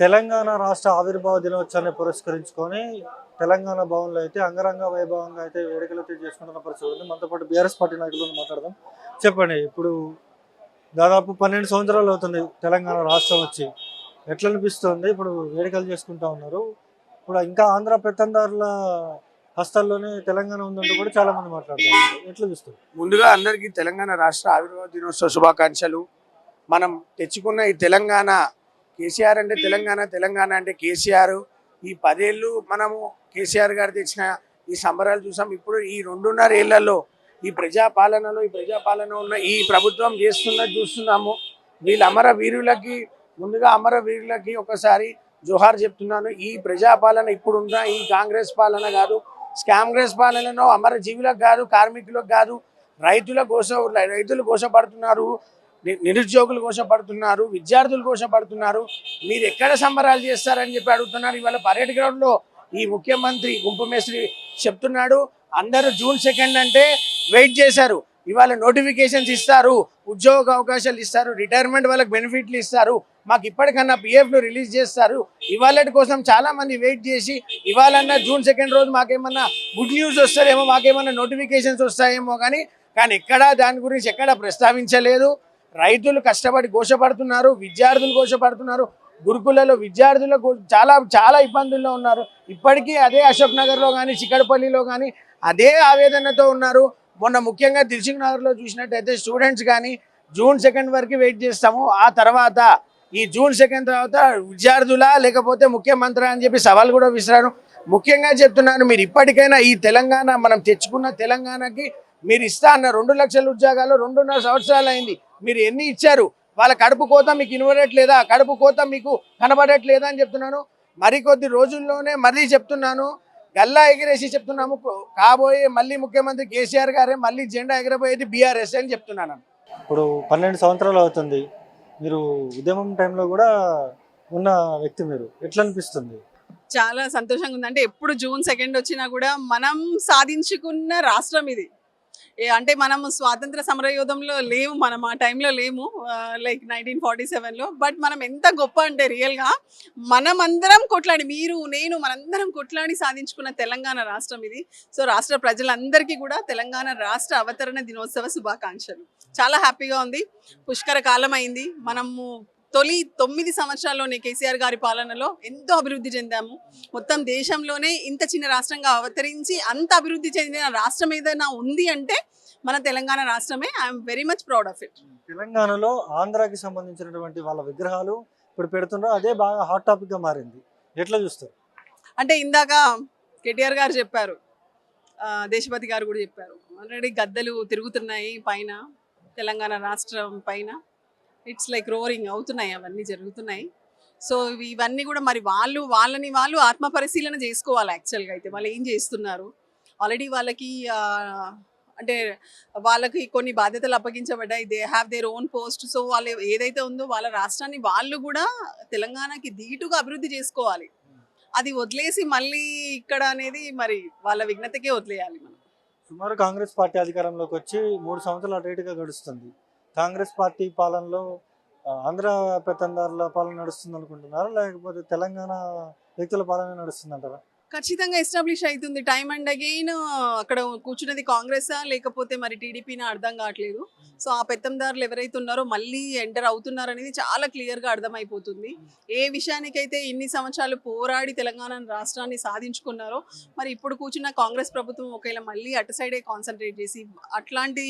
తెలంగాణ రాష్ట్ర ఆవిర్భావ దినోత్సవాన్ని పురస్కరించుకొని తెలంగాణ భవన్లో అయితే అంగరంగ వైభవంగా అయితే వేడుకలు అయితే చేసుకుంటున్న పరిస్థితి ఉంది. మనతో పాటు బీఆర్ఎస్ పార్టీ నాయకులను మాట్లాడదాం. చెప్పండి, ఇప్పుడు దాదాపు 12 సంవత్సరాలు అవుతుంది తెలంగాణ రాష్ట్రం వచ్చి. ఎట్లా అనిపిస్తుంది? ఇప్పుడు వేడుకలు చేసుకుంటా ఉన్నారు. ఇప్పుడు ఇంకా ఆంధ్ర పెత్తందారుల హస్తాల్లోనే తెలంగాణ ఉందంటూ కూడా చాలా మంది మాట్లాడుతున్నారు. ఎట్లా చూస్తారు? ముందుగా అందరికీ తెలంగాణ రాష్ట్ర ఆవిర్భావ దినోత్సవ శుభాకాంక్షలు. మనం తెచ్చుకున్న ఈ తెలంగాణ, కేసీఆర్ అంటే తెలంగాణ, తెలంగాణ అంటే కేసీఆర్. ఈ 10 ఏళ్ళు మనము కేసీఆర్ గారు తెచ్చిన ఈ సంబరాలు చూసాం. ఇప్పుడు ఈ 2.5 ఏళ్లలో ఈ ప్రజాపాలన ఉన్న ఈ ప్రభుత్వం చూస్తున్నాము. వీళ్ళ అమరవీరులకి, ముందుగా అమరవీరులకి ఒకసారి జోహార్ చెప్తున్నాను. ఈ ప్రజాపాలన ఇప్పుడున్న ఈ కాంగ్రెస్ పాలన కాదు, కాంగ్రెస్ పాలనలో అమరజీవులకు కాదు, కార్మికులకు కాదు, రైతులు కోసపడుతున్నారు, నిరుద్యోగులు కోసపడుతున్నారు, విద్యార్థులు కోసపడుతున్నారు. మీరు ఎక్కడ సంబరాలు చేస్తారని చెప్పి అడుగుతున్నారు. ఇవాళ పరేడ్ గ్రౌండ్లో ఈ ముఖ్యమంత్రి గుంపుమేశ్వరి చెప్తున్నాడు, అందరూ June 2 అంటే వెయిట్ చేశారు. ఇవాళ నోటిఫికేషన్స్ ఇస్తారు, ఉద్యోగ అవకాశాలు ఇస్తారు, రిటైర్మెంట్ వాళ్ళకి బెనిఫిట్లు ఇస్తారు, మాకు ఇప్పటికన్నా PFలు రిలీజ్ చేస్తారు. ఇవాళ కోసం చాలా మంది వెయిట్ చేసి ఇవాళన్నా June 2 రోజు మాకేమన్నా గుడ్ న్యూస్ వస్తారేమో, మాకేమన్నా నోటిఫికేషన్స్ వస్తాయేమో, కానీ ఎక్కడా దాని గురించి ఎక్కడా ప్రస్తావించలేదు. రైతులు కష్టపడి ఘోషపడుతున్నారు, విద్యార్థులు ఘోషపడుతున్నారు, గురుకులలో విద్యార్థులకు చాలా ఇబ్బందుల్లో ఉన్నారు. ఇప్పటికీ అదే అశోక్ నగర్లో కానీ, చిక్కడపల్లిలో కానీ అదే ఆవేదనతో ఉన్నారు. మొన్న ముఖ్యంగా దిల్సుఖ్ నగర్లో చూసినట్టయితే స్టూడెంట్స్ కానీ June 2 వరకు వెయిట్ చేస్తాము, ఆ తర్వాత ఈ June 2 తర్వాత విద్యార్థులా లేకపోతే ముఖ్యమంత్రి అని చెప్పి సవాల్ కూడా విసిరాను. ముఖ్యంగా చెప్తున్నాను, మీరు ఇప్పటికైనా ఈ తెలంగాణ, మనం తెచ్చుకున్న తెలంగాణకి మీరు ఇస్తా అన్న 2 లక్షల ఉద్యోగాలు 2.5 సంవత్సరాలు అయింది. మీరు ఎన్ని ఇచ్చారు? వాళ్ళ కడుపు కోత మీకు వినబడట్లేదా? కడుపు కోత మీకు కనబడట్లేదా అని చెప్తున్నాను. మరికొద్ది రోజుల్లోనే మళ్ళీ చెప్తున్నాను, గల్లా ఎగిరేసి చెప్తున్నాము, కాబోయే మళ్ళీ ముఖ్యమంత్రి కేసీఆర్ గారే, మళ్ళీ జెండా ఎగరబోయేది BRS అని చెప్తున్నాను. ఇప్పుడు 12 సంవత్సరాలు అవుతుంది. మీరు ఉద్యమం టైంలో కూడా ఉన్న వ్యక్తి, మీరు ఎట్లా అనిపిస్తుంది? చాలా సంతోషంగా ఉంది. అంటే ఎప్పుడు June 2 వచ్చినా కూడా మనం సాధించుకున్న రాష్ట్రం ఇది. అంటే మనం స్వాతంత్ర సమరయోధంలో లేము, మనం ఆ టైంలో లేము, లైక్ 1947లో. బట్ మనం ఎంత గొప్ప అంటే రియల్గా మనమందరం కొట్లాడి, మీరు నేను మనందరం కొట్లాడి సాధించుకున్న తెలంగాణ రాష్ట్రం ఇది. సో రాష్ట్ర ప్రజలందరికీ కూడా తెలంగాణ రాష్ట్ర అవతరణ దినోత్సవ శుభాకాంక్షలు. చాలా హ్యాపీగా ఉంది. పుష్కర కాలం అయింది. మనము తొలి 9 సంవత్సరాల్లోనే కేసీఆర్ గారి పాలనలో ఎంతో అభివృద్ధి చెందాము. మొత్తం దేశంలోనే ఇంత చిన్న రాష్ట్రంగా అవతరించి అంత అభివృద్ధి చెందిన రాష్ట్రం ఏదైనా ఉంది అంటే మన తెలంగాణ రాష్ట్రమే. I'm very much proud of it. తెలంగాణలో ఆంధ్రాకి సంబంధించినటువంటి వాళ్ళ విగ్రహాలు ఇప్పుడు పెడుతున్నారు, అదే బాగా హాట్ టాపిక్ గా మారింది. ఎట్లా చూస్తారు? అంటే ఇందాక కేటీఆర్ గారు చెప్పారు, దేశపతి గారు కూడా చెప్పారు, ఆల్రెడీ గద్దెలు తిరుగుతున్నాయి పైన, తెలంగాణ రాష్ట్రం పైన. ఇట్స్ లైక్ రోరింగ్ అవుతున్నాయి, అవన్నీ జరుగుతున్నాయి. సో ఇవన్నీ కూడా మరి వాళ్ళు ఆత్మ పరిశీలన చేసుకోవాలి. యాక్చువల్గా అయితే వాళ్ళు ఏం చేస్తున్నారు? ఆల్రెడీ అంటే వాళ్ళకి కొన్ని బాధ్యతలు అప్పగించబడ్డాయి. They have their own post. So వాళ్ళు ఏదైతే ఉందో వాళ్ళ రాష్ట్రాన్ని వాళ్ళు కూడా తెలంగాణకి ధీటుగా అభివృద్ధి చేసుకోవాలి. అది వదిలేసి మళ్ళీ ఇక్కడ అనేది మరి వాళ్ళ విఘ్నతకే వదిలేయాలి మనం. సుమారు కాంగ్రెస్ పార్టీ అధికారంలోకి వచ్చి 3 సంవత్సరాలు అటు ఇటుగా గడుస్తుంది. కాంగ్రెస్ పార్టీ పాలనలో ఆంధ్ర పెత్తందారుల పాలన నడుస్తుంది అనుకుంటున్నారా, లేకపోతే తెలంగాణ వ్యక్తుల పాలన నడుస్తుంది అంటారా? ఖచ్చితంగా ఎస్టాబ్లిష్ అవుతుంది. టైమ్ అండ్ అగైన్ అక్కడ కూర్చున్నది కాంగ్రెసా లేకపోతే మరి టీడీపీనా అర్థం కావట్లేదు. సో ఆ పెత్తందారులు ఎవరైతే ఉన్నారో మళ్ళీ ఎంటర్ అవుతున్నారు అనేది చాలా క్లియర్గా అర్థమైపోతుంది. ఏ విషయానికైతే ఇన్ని సంవత్సరాలు పోరాడి తెలంగాణ రాష్ట్రాన్ని సాధించుకున్నారో మరి ఇప్పుడు కూర్చున్న కాంగ్రెస్ ప్రభుత్వం ఒకవేళ మళ్ళీ అటు సైడే కాన్సన్ట్రేట్ చేసి అట్లాంటి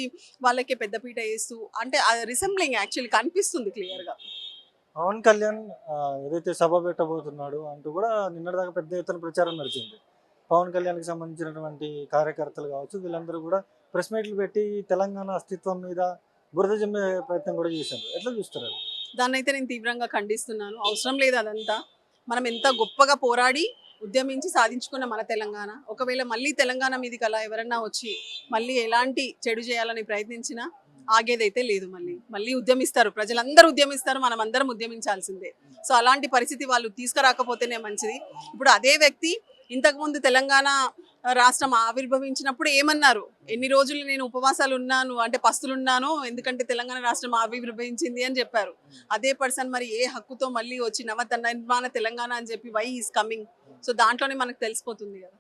వాళ్ళకే పెద్దపీట వేస్తూ, అంటే రిసెంబ్లింగ్ యాక్చువల్లీ కనిపిస్తుంది క్లియర్గా. పవన్ కళ్యాణ్ ఏదైతే సభ పెట్టబోతున్నాడు అంటూ కూడా నిన్నటిదాకా పెద్ద ఎత్తున ప్రచారం నడిచింది. పవన్ కళ్యాణ్కి సంబంధించినటువంటి కార్యకర్తలు కావచ్చు, వీళ్ళందరూ కూడా ప్రెస్ మీట్లు పెట్టి తెలంగాణ అస్తిత్వం మీద బురద జమ్మే ప్రయత్నం కూడా చేశారు. ఎట్లా చూస్తారు? దాన్ని అయితే నేను తీవ్రంగా ఖండిస్తున్నాను. అవసరం లేదు అదంతా. మనం ఎంత గొప్పగా పోరాడి ఉద్యమించి సాధించుకున్న మన తెలంగాణ, ఒకవేళ మళ్ళీ తెలంగాణ మీదకి అలా ఎవరన్నా వచ్చి మళ్ళీ ఎలాంటి చెడు చేయాలని ప్రయత్నించినా ఆగేదైతే లేదు. మళ్ళీ ఉద్యమిస్తారు, ప్రజలందరూ ఉద్యమిస్తారు, మనం అందరం ఉద్యమించాల్సిందే. సో అలాంటి పరిస్థితి వాళ్ళు తీసుకురాకపోతేనే మంచిది. ఇప్పుడు అదే వ్యక్తి ఇంతకుముందు తెలంగాణ రాష్ట్రం ఆవిర్భవించినప్పుడు ఏమన్నారు, ఎన్ని రోజులు నేను ఉపవాసాలు ఉన్నాను అంటే పస్తులున్నాను ఎందుకంటే తెలంగాణ రాష్ట్రం ఆవిర్భవించింది అని చెప్పారు. అదే పర్సన్ మరి ఏ హక్కుతో మళ్ళీ వచ్చి నిర్మాణ తెలంగాణ అని చెప్పి వై ఈస్ కమింగ్, సో దాంట్లోనే మనకు తెలిసిపోతుంది కదా.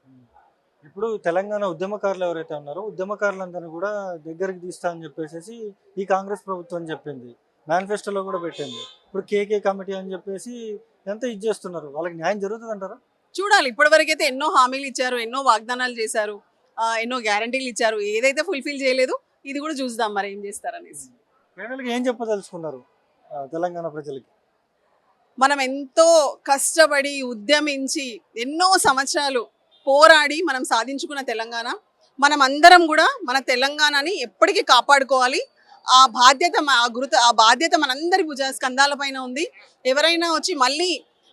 ఇప్పుడు తెలంగాణ ఉద్యమకారులు ఎవరైతే ఉన్నారో ఉద్యమకారులందరినీ కూడా దగ్గరికి తీస్తా అని చెప్పేసి ఈ కాంగ్రెస్ ప్రభుత్వం చెప్పింది, మేనిఫెస్టోలో కూడా పెట్టింది. ఇప్పుడు కేకే కమిటీ అని చెప్పేసి ఎంత ఇది చేస్తున్నారు, వాళ్ళకి న్యాయం జరుగుతుంది అంటారా? చూడాలి. ఇప్పటివరకు అయితే ఎన్నో హామీలు ఇచ్చారు, ఎన్నో వాగ్దానాలు చేశారు, ఎన్నో గ్యారంటీలు ఇచ్చారు, ఏదైతే ఫుల్ఫిల్ చేయలేదు ఇది కూడా చూద్దాం మరి ఏం చేస్తారనేసి. ఫైనల్గా ఏం చెప్పదలుచుకున్నారు తెలంగాణ ప్రజలకి? మనం ఎంతో కష్టపడి ఉద్యమించి ఎన్నో సంవత్సరాలు పోరాడి మనం సాధించుకున్న తెలంగాణ, మనం అందరం కూడా మన తెలంగాణని ఎప్పటికీ కాపాడుకోవాలి. ఆ బాధ్యత మనందరి స్కంధాల పైన ఉంది. ఎవరైనా వచ్చి మళ్ళీ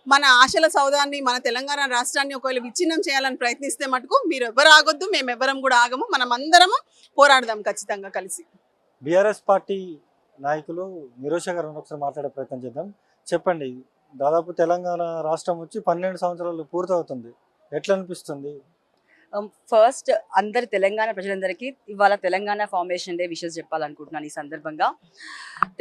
మన ఆశల సౌదాన్ని, మన తెలంగాణ రాష్ట్రాన్ని ఒకవేళ విచ్ఛిన్నం చేయాలని ప్రయత్నిస్తే మటుకు మీరు ఎవరు ఆగొద్దు, మేము ఎవరం కూడా ఆగము, మనం అందరము పోరాడదాం ఖచ్చితంగా కలిసి. బీఆర్ఎస్ పార్టీ నాయకులు నిరోష గారు ఒకసారి మాట్లాడే ప్రయత్నం చేద్దాం. చెప్పండి, దాదాపు తెలంగాణ రాష్ట్రం వచ్చి 12 సంవత్సరాలు పూర్తవుతుంది, ఎట్లా అనిపిస్తుంది? ఫస్ట్ అందరి తెలంగాణ ప్రజలందరికీ ఇవాళ తెలంగాణ ఫార్మేషన్ డే విషెస్ చెప్పాలనుకుంటున్నాను. ఈ సందర్భంగా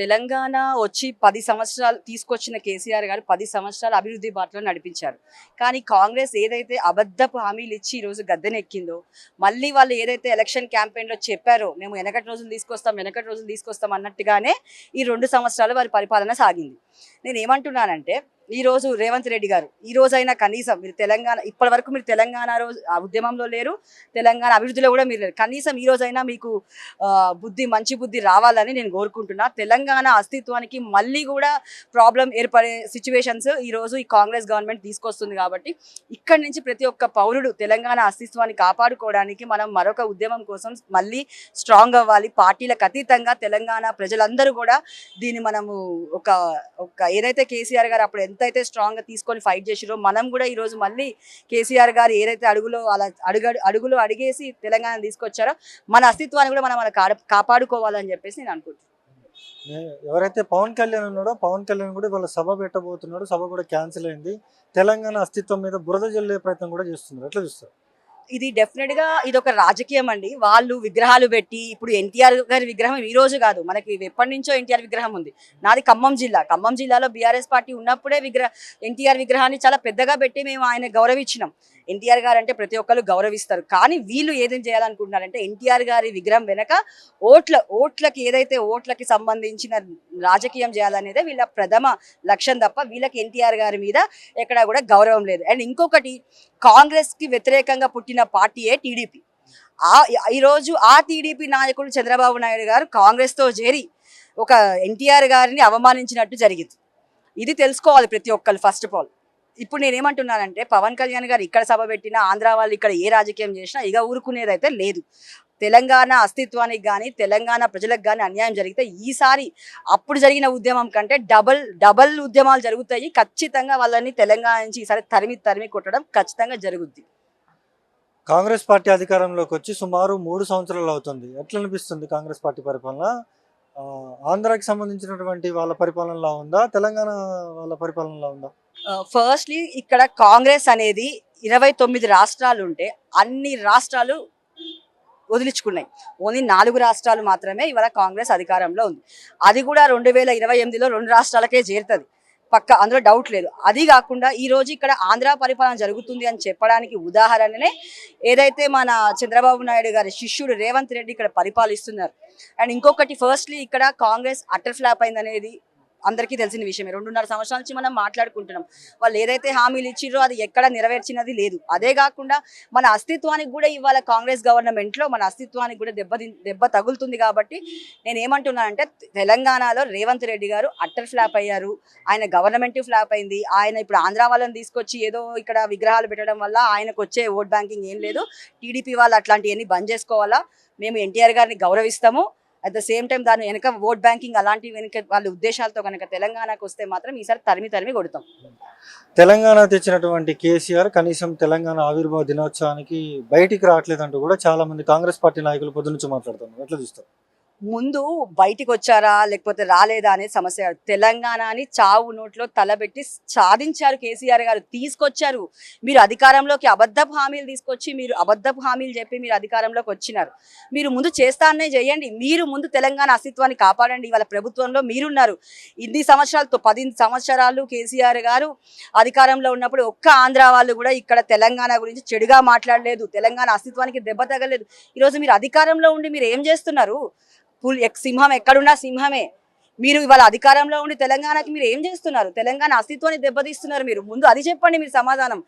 తెలంగాణ వచ్చి 10 సంవత్సరాలు తీసుకొచ్చిన కేసీఆర్ గారు 10 సంవత్సరాలు అభివృద్ధి బాటలో నడిపించారు. కానీ కాంగ్రెస్ ఏదైతే అబద్ధపు హామీలు ఇచ్చి ఈరోజు గద్దెనెక్కిందో, మళ్ళీ వాళ్ళు ఏదైతే ఎలక్షన్ క్యాంపెయిన్లో చెప్పారో మేము వెనకటి రోజులు తీసుకొస్తాం అన్నట్టుగానే ఈ 2 సంవత్సరాలు వారి పరిపాలన సాగింది. నేను ఏమంటున్నానంటే, ఈరోజు రేవంత్ రెడ్డి గారు ఈ రోజైనా కనీసం మీరు తెలంగాణ ఇప్పటి వరకు మీరు తెలంగాణ ఉద్యమంలో లేరు, తెలంగాణ అభివృద్ధిలో కూడా మీరు లేరు, కనీసం ఈ రోజైనా మీకు మంచి బుద్ధి రావాలని నేను కోరుకుంటున్నా. తెలంగాణ అస్తిత్వానికి మళ్ళీ కూడా ప్రాబ్లం ఏర్పడే సిచ్యువేషన్స్ ఈరోజు ఈ కాంగ్రెస్ గవర్నమెంట్ తీసుకొస్తుంది. కాబట్టి ఇక్కడి నుంచి ప్రతి ఒక్క పౌరుడు తెలంగాణ అస్తిత్వాన్ని కాపాడుకోవడానికి మనం మరొక ఉద్యమం కోసం మళ్ళీ స్ట్రాంగ్ అవ్వాలి. పార్టీలకు అతీతంగా తెలంగాణ ప్రజలందరూ కూడా దీన్ని మనము ఒక ఏదైతే కేసీఆర్ గారు అప్పుడు ఎంతైతే స్ట్రాంగ్ గా తీసుకొని ఫైట్ చేసిరో, మనం కూడా ఈ రోజు మళ్ళీ కేసీఆర్ గారు ఏదైతే అడుగులో అడిగేసి తెలంగాణ తీసుకొచ్చారో మన అస్తిత్వాన్ని కూడా మనం కాపాడుకోవాలని చెప్పేసి నేను అనుకుంటున్నాను. ఎవరైతే పవన్ కళ్యాణ్ ఉన్నాడో పవన్ కళ్యాణ్ కూడా వాళ్ళ సభ పెట్టబోతున్నాడు, సభ కూడా క్యాన్సిల్ అయింది. తెలంగాణ అస్తిత్వం మీద బురద జల్లే ప్రయత్నం కూడా చేస్తున్నారు, ఎట్లా చూస్తారు? ఇది డెఫినెట్ గా ఇది ఒక రాజకీయం అండి. వాళ్ళు విగ్రహాలు పెట్టి, ఇప్పుడు ఎన్టీఆర్ గారి విగ్రహం ఈ రోజు కాదు, మనకి ఎప్పటి నుంచో ఎన్టీఆర్ విగ్రహం ఉంది. నాది ఖమ్మం జిల్లాలో బీఆర్ఎస్ పార్టీ ఉన్నప్పుడే ఎన్టీఆర్ విగ్రహాన్ని చాలా పెద్దగా పెట్టి మేము ఆయన గౌరవించినాం. ఎన్టీఆర్ గారు అంటే ప్రతి ఒక్కరు గౌరవిస్తారు. కానీ వీళ్ళు ఏదేం చేయాలనుకుంటున్నారంటే, ఎన్టీఆర్ గారి విగ్రహం వెనక ఓట్లకి ఏదైతే ఓట్లకి సంబంధించిన రాజకీయం చేయాలనేదే వీళ్ళ ప్రథమ లక్ష్యం తప్ప వీళ్ళకి ఎన్టీఆర్ గారి మీద ఎక్కడా కూడా గౌరవం లేదు. అండ్ ఇంకొకటి, కాంగ్రెస్ కి వ్యతిరేకంగా పుట్టిన పార్టీయే టీడీపీ. ఈరోజు ఆ టీడీపీ నాయకుడు చంద్రబాబు నాయుడు గారు కాంగ్రెస్ తో చేరి ఒక ఎన్టీఆర్ గారిని అవమానించినట్టు జరిగింది. ఇది తెలుసుకోవాలి ప్రతి ఒక్కరు. ఫస్ట్ ఆఫ్ ఆల్ ఇప్పుడు నేనేమంటున్నానంటే, పవన్ కళ్యాణ్ గారు ఇక్కడ సభ పెట్టినా, ఆంధ్ర వాళ్ళు ఇక్కడ ఏ రాజకీయం చేసినా ఇక ఊరుకునేదైతే లేదు. తెలంగాణ అస్తిత్వానికి కానీ తెలంగాణ ప్రజలకు కానీ అన్యాయం జరిగితే ఈసారి అప్పుడు జరిగిన ఉద్యమం కంటే డబల్ ఉద్యమాలు జరుగుతాయి. ఖచ్చితంగా వాళ్ళని తెలంగాణ నుంచి ఈసారి తరిమి కొట్టడం ఖచ్చితంగా జరుగుద్ది. కాంగ్రెస్ పార్టీ అధికారంలోకి వచ్చి సుమారు 3 సంవత్సరాలు అవుతుంది, ఎట్లా అనిపిస్తుంది కాంగ్రెస్ పార్టీ పరిపాలన? ఆంధ్రాకి సంబంధించినటువంటి వాళ్ళ పరిపాలనలో ఉందా, తెలంగాణ వాళ్ళ పరిపాలనలో ఉందా? ఫస్ట్లీ ఇక్కడ కాంగ్రెస్ అనేది 29 రాష్ట్రాలు ఉంటే అన్ని రాష్ట్రాలు వదిలించుకున్నాయి. ఓన్లీ 4 రాష్ట్రాలు మాత్రమే ఇవాళ కాంగ్రెస్ అధికారంలో ఉంది. అది కూడా 2028లో 2 రాష్ట్రాలకే చేరుతుంది పక్క, అందులో డౌట్ లేదు. అది కాకుండా ఈ రోజు ఇక్కడ ఆంధ్ర పరిపాలన జరుగుతుంది అని చెప్పడానికి ఉదాహరణనే ఏదైతే మన చంద్రబాబు నాయుడు గారి శిష్యుడు రేవంత్ రెడ్డి ఇక్కడ పరిపాలిస్తున్నారు. అండ్ ఇంకొకటి, ఫస్ట్లీ ఇక్కడ కాంగ్రెస్ అటర్ ఫ్లాప్ అయింది అనేది అందరికీ తెలిసిన విషయమే. 2.5 సంవత్సరాల నుంచి మనం మాట్లాడుకుంటున్నాం. వాళ్ళు ఏదైతే హామీలు ఇచ్చిరో అది ఎక్కడ నెరవేర్చినది లేదు. అదే కాకుండా మన అస్తిత్వానికి కూడా ఇవాళ కాంగ్రెస్ గవర్నమెంట్లో మన అస్తిత్వానికి కూడా దెబ్బ తగులుతుంది. కాబట్టి నేను ఏమంటున్నానంటే, తెలంగాణలో రేవంత్ రెడ్డి గారు అట్టర్ ఫ్లాప్ అయ్యారు, ఆయన గవర్నమెంట్ ఫ్లాప్ అయింది. ఆయన ఇప్పుడు ఆంధ్ర వాళ్ళని తీసుకొచ్చి ఏదో ఇక్కడ విగ్రహాలు పెట్టడం వల్ల ఆయనకు వచ్చే ఓట్ బ్యాంకింగ్ ఏం లేదు. టీడీపీ వాళ్ళు అట్లాంటివన్నీ బంద్ చేసుకోవాలా. మేము ఎన్టీఆర్ గారిని గౌరవిస్తాము, అట్ ద సేమ్ టైం దాని వెనక ఓట్ బ్యాంకింగ్ అలాంటి వెనక వాళ్ళ ఉద్దేశాలతో కనుక తెలంగాణకు వస్తే మాత్రం ఈసారి తరిమి కొడతాం. తెలంగాణ తెచ్చినటువంటి కేసీఆర్ కనీసం తెలంగాణ ఆవిర్భావ దినోత్సవానికి బయటికి రావట్లేదంటూ కూడా చాలా మంది కాంగ్రెస్ పార్టీ నాయకులు పొద్దునుంచి మాట్లాడుతున్నారు, ఎట్లా చూస్తారు? ముందు బయటికి వచ్చారా లేకపోతే రాలేదా అనేది సమస్య కాదు. తెలంగాణని చావు నోట్లో తలబెట్టి సాధించారు కేసీఆర్ గారు, తీసుకొచ్చారు. మీరు అధికారంలోకి అబద్ధపు హామీలు తీసుకొచ్చి మీరు అబద్ధపు హామీలు చెప్పి మీరు అధికారంలోకి వచ్చినారు. మీరు ముందు చేస్తానే చేయండి. మీరు ముందు తెలంగాణ అస్తిత్వాన్ని కాపాడండి. ఇవాళ ప్రభుత్వంలో మీరున్నారు. ఇన్ని సంవత్సరాలతో 10 సంవత్సరాలు కేసీఆర్ గారు అధికారంలో ఉన్నప్పుడు ఒక్క ఆంధ్ర వాళ్ళు కూడా ఇక్కడ తెలంగాణ గురించి చెడుగా మాట్లాడలేదు. తెలంగాణ అస్తిత్వానికి దెబ్బ తగలేదు. ఈరోజు మీరు అధికారంలో ఉండి మీరు ఏం చేస్తున్నారు? సింహం ఎక్కడున్నా సింహమే. మీరు ఇవాళ అధికారంలో ఉండి తెలంగాణకి మీరు ఏం చేస్తున్నారు? తెలంగాణ అస్తిత్వాన్ని దెబ్బతీస్తున్నారు. మీరు ముందు అది చెప్పండి. మీరు సమాధానం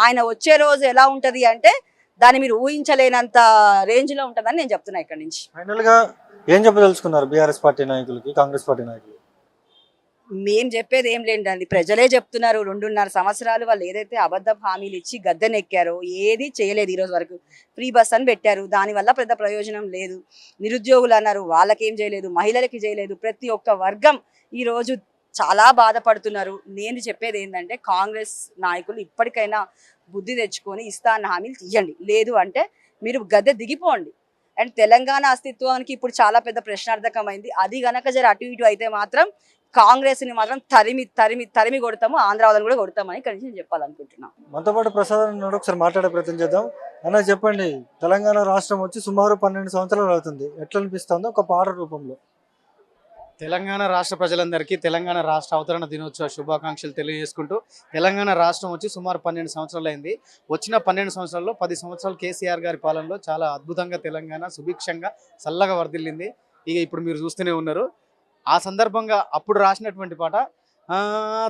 ఆయన వచ్చే రోజు ఎలా ఉంటది అంటే దాన్ని మీరు ఊహించలేనంత రేంజ్ లో ఉంటుందని నేను చెప్తున్నా. ఇక్కడ నుంచి ఫైనల్ గా ఏం చెప్పదలుచుకున్నారు బీఆర్ఎస్ పార్టీ నాయకులకి, కాంగ్రెస్ పార్టీ నాయకులు? మేం చెప్పేది ఏం లేదండి, ప్రజలే చెప్తున్నారు. 2.5 సంవత్సరాలు వాళ్ళు ఏదైతే అబద్ధపు హామీలు ఇచ్చి గద్దెనెక్కారో ఏది చేయలేదు. ఈరోజు వరకు ఫ్రీ బస్ అని పెట్టారు, దానివల్ల పెద్ద ప్రయోజనం లేదు. నిరుద్యోగులు అన్నారు, వాళ్ళకేం చేయలేదు. మహిళలకి చేయలేదు. ప్రతి ఒక్క వర్గం ఈరోజు చాలా బాధపడుతున్నారు. నేను చెప్పేది ఏంటంటే కాంగ్రెస్ నాయకులు ఇప్పటికైనా బుద్ధి తెచ్చుకొని ఇస్తా అన్న హామీలు తీయండి. లేదు అంటే మీరు గద్దె దిగిపోండి. అండ్ తెలంగాణ అస్తిత్వానికి ఇప్పుడు చాలా పెద్ద ప్రశ్నార్థకమైంది. అది గనక జర అటు ఇటు అయితే మాత్రం కాంగ్రెస్ ని మాత్రం తరిమి తరిమి తరిమి కొడతాము, ఆంధ్ర వాళ్ళని కూడా కొడతామని ఇక్కడ నుంచి చెప్పాలనుకుంటున్నాం. మనతో పాటు ప్రసాద్ ఉన్నాడు, ఒకసారి మాట్లాడే ప్రయత్నం చేద్దాం. అన్న చెప్పండి, తెలంగాణ రాష్ట్రం వచ్చి సుమారు 12 సంవత్సరాలు అవుతుంది. ఎట్లా అనిపిస్తుందో ఒక పాట రూపంలో? తెలంగాణ రాష్ట్ర ప్రజలందరికీ తెలంగాణ రాష్ట్ర అవతరణ దినోత్సవ శుభాకాంక్షలు తెలియజేసుకుంటూ, తెలంగాణ రాష్ట్రం వచ్చి సుమారు 12 సంవత్సరాలు అయింది. వచ్చిన 12 సంవత్సరాల్లో 10 సంవత్సరాలు కేసీఆర్ గారి పాలనలో చాలా అద్భుతంగా తెలంగాణ సుభిక్షంగా చల్లగా వర్ధిల్లింది. ఇక ఇప్పుడు మీరు చూస్తూనే ఉన్నారు. ఆ సందర్భంగా అప్పుడు రాసినటువంటి పాట,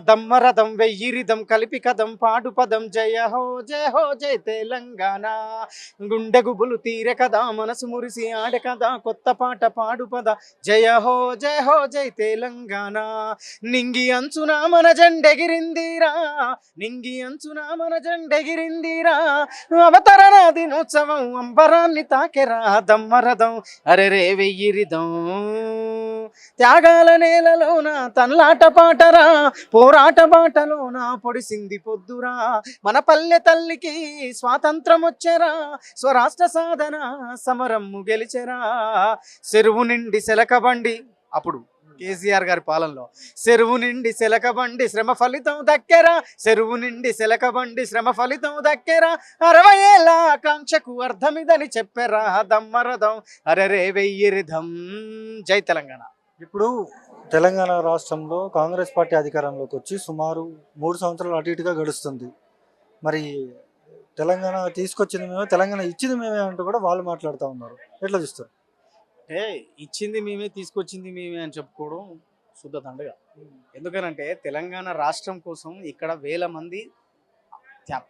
దమ్మరథం వెయ్యిరిదం కలిపి కదం పాడు పదం జయ హో జయ తెలంగాణ, గుండె గుబులు తీరె కదా మనసు మురిసి ఆడే కదా కొత్త పాట పాడు పద జయ హో జయ తెలంగాణ, నింగి అంచున మన జెండెగిరిందిరా, నింగి అంచున మన జెండెగిరిందిరా, అవతరణ దినోత్సవం అంబరాన్ని తాకెరా దమ్మరథం అరే రే వెయ్యిరిదం, త్యాగాల నేలలోన తన్లాట పాటరా, పోరాట బాటలోన పొడిసింది పొద్దురా, మన పల్లె తల్లికి స్వాతంత్రం వచ్చెరా, స్వరాష్ట్ర సాధన సమరమ్ము గెలిచెరా, చెరువు నిండి సెలకబండి, అప్పుడు కేసీఆర్ గారి పాలనలో చెరువు నిండి సెలకబండి శ్రమ ఫలితం దక్కెరా, చెరువు నిండి సెలకబండి శ్రమ ఫలితం దక్కెరా, 60 ఏళ్ళ ఆకాంక్షకు అర్థమిదని చెప్పెరా దమ్మరథం అరరే వెయ్యిరిధం జై తెలంగాణ. ఇప్పుడు తెలంగాణ రాష్ట్రంలో కాంగ్రెస్ పార్టీ అధికారంలోకి వచ్చి సుమారు 3 సంవత్సరాలు అటు ఇటుగా గడుస్తుంది. మరి తెలంగాణ తీసుకొచ్చింది మేమే, తెలంగాణ ఇచ్చింది మేమే అంటూ కూడా వాళ్ళు మాట్లాడుతూ ఉన్నారు. ఎట్లా చూస్తారు? అంటే ఇచ్చింది మేమే తీసుకొచ్చింది మేమే అని చెప్పుకోవడం శుద్ధ దండగా. ఎందుకనంటే తెలంగాణ రాష్ట్రం కోసం ఇక్కడ వేల మంది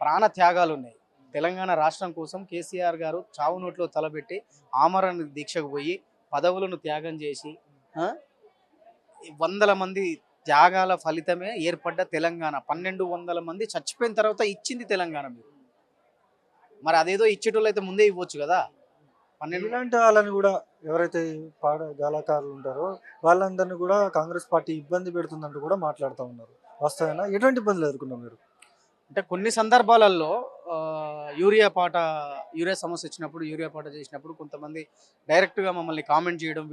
ప్రాణ త్యాగాలు ఉన్నాయి. తెలంగాణ రాష్ట్రం కోసం కేసీఆర్ గారు చావు నోట్లో తలబెట్టి ఆమరణ దీక్షకు పోయి పదవులను త్యాగం చేసి 100 మంది త్యాగాల ఫలితమే ఏర్పడ్డ తెలంగాణ. 1200 మంది చచ్చిపోయిన తర్వాత ఇచ్చింది తెలంగాణ. మీరు మరి అదేదో ఇచ్చేటోళ్ళు అయితే ముందే ఇవ్వచ్చు కదా. 12 ఇలాంటి వాళ్ళని కూడా ఎవరైతే గాలకారులు ఉంటారో వాళ్ళందరినీ కూడా కాంగ్రెస్ పార్టీ ఇబ్బంది పెడుతుందంటూ కూడా మాట్లాడుతూ ఉన్నారు. వాస్తవేనా? ఎటువంటి ఇబ్బందులు ఎదుర్కొన్నారు మీరు? అంటే కొన్ని సందర్భాలలో యూరియా సమస్య వచ్చినప్పుడు, యూరియా పాట చేసినప్పుడు కొంతమంది డైరెక్ట్గా మమ్మల్ని కామెంట్ చేయడం,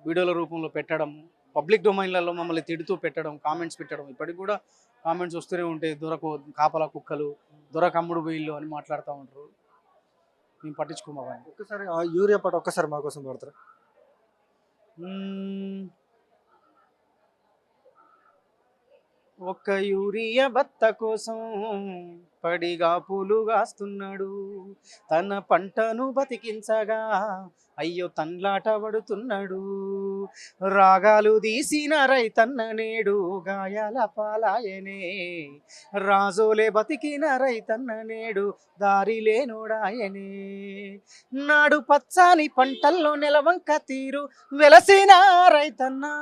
వీడియోల రూపంలో పెట్టడం, పబ్లిక్ డొమైన్లలో మమ్మల్ని తిడుతూ పెట్టడం, కామెంట్స్ పెట్టడం, ఇప్పటికి కూడా కామెంట్స్ వస్తూనే ఉంటాయి. కాపలా కుక్కలు, కమ్ముడు బొయ్యిలు అని మాట్లాడుతూ ఉంటారు. మేము పట్టించుకోమని. ఒక్కసారి ఆ యూరియా పాట ఒక్కసారి మా కోసం పడతారా? ఒక్క యూరియా బత్త కోసం పడిగా పూలు కాస్తున్నాడు, తన పంటను బతికించగా అయ్యో తన్లాట పడుతున్నాడు, రాగాలు తీసిన రైతన్న నేడు గాయాల పాలాయనే, రాజోలే బతికిన రైతన్న నేడు దారి లేనోడాయనే, నాడు పచ్చాని పంటల్లో నెలవంక తీరు వెలసిన రైతన్నా,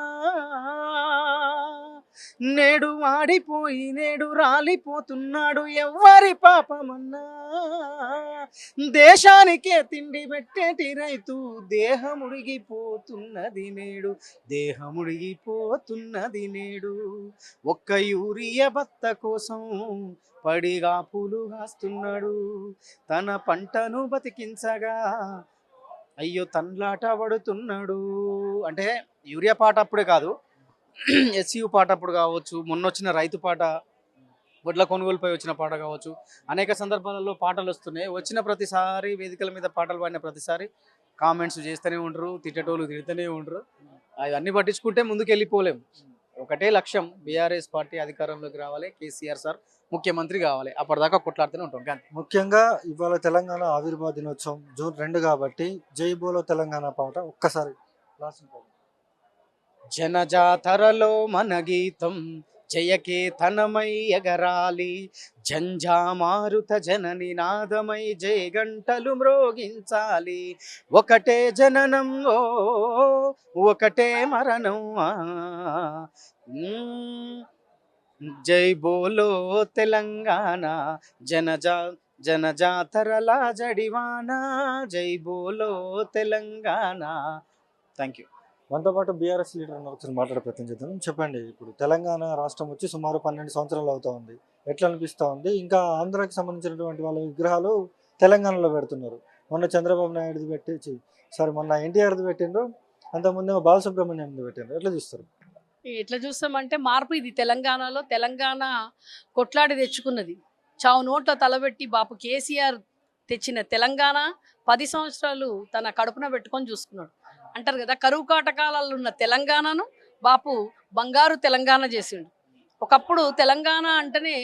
నేడు వాడిపోయి నేడు రాలిపోతున్నాడు ఎవ్వరి పాపమన్నా, దేశానికే తిండి పెట్టేటి రైతు దేహముడిగిపోతున్నది నేడు, ఒక్క యూరియా బత్త కోసం పడిగా పూలు కాస్తున్నాడు, తన పంటను బతికించగా అయ్యో తన్లాట పడుతున్నాడు అంటే యూరియా పాట అప్పుడే కాదు, ఎస్యు పాట అప్పుడు కావచ్చు, మొన్న వచ్చిన రైతు పాట, వడ్ల కొనుగోలుపై వచ్చిన పాట కావచ్చు, అనేక సందర్భాలలో పాటలు వస్తున్నాయి. వచ్చిన ప్రతిసారి వేదికల మీద పాటలు పాడిన ప్రతిసారి కామెంట్స్ చేస్తూనే ఉంటారు, తిట్టేటోళ్ళు తిడుతూనే ఉంటారు. అవన్నీ పట్టించుకుంటే ముందుకు వెళ్ళిపోలేము. ఒకటే లక్ష్యం, బీఆర్ఎస్ పార్టీ అధికారంలోకి రావాలి, కేసీఆర్ సార్ ముఖ్యమంత్రి కావాలి. అప్పటిదాకా కొట్లాడుతూనే ఉంటాం. అంతే. ముఖ్యంగా ఇవాళ తెలంగాణ ఆవిర్భావ దినోత్సవం జూన్ 2 కాబట్టి జై బోలో తెలంగాణ పాట ఒక్కసారి లాస్ట్ జనజాతరలో మన గీతం జయకేతనమై ఎగరాలి, జంఝామారుత జనని నాదమై జయ గంటలు మ్రోగించాలి. ఒకటే జననం ఓ ఒకటే మరణం జై బోలో తెలంగాణ జనజాతరల జడివానా, జై బోలో తెలంగాణ. Thank you. మనతో పాటు బీఆర్ఎస్ లీడర్ ఉన్నారు, ఒకసారి మాట్లాడే ప్రయత్నం చేద్దాం. చెప్పండి, ఇప్పుడు తెలంగాణ రాష్ట్రం వచ్చి సుమారు 12 సంవత్సరాలు అవుతా ఉంది, ఎట్లా అనిపిస్తూ ఉంది? ఇంకా ఆంధ్రాకి సంబంధించినటువంటి వాళ్ళ విగ్రహాలు తెలంగాణలో పెడుతున్నారు. మొన్న చంద్రబాబు నాయుడుది పెట్టి మొన్న ఎన్టీఆర్ది పెట్టిండ్రు, అంతకుముందేమో బాలసుబ్రహ్మణ్యంది పెట్టిండ్రు. ఎట్లా చూస్తారు? ఎట్లా చూస్తామంటే మార్పు ఇది తెలంగాణలో. తెలంగాణ కొట్లాడి తెచ్చుకున్నది, చావు నోట్ల తలబెట్టి బాపు కేసీఆర్ తెచ్చిన తెలంగాణ 10 సంవత్సరాలు తన కడుపున పెట్టుకొని చూసుకున్నాడు. అంటారు కదా, కరువు కాటకాలలో ఉన్న తెలంగాణను బాపు బంగారు తెలంగాణ చేసిండు. ఒకప్పుడు తెలంగాణ అంటేనే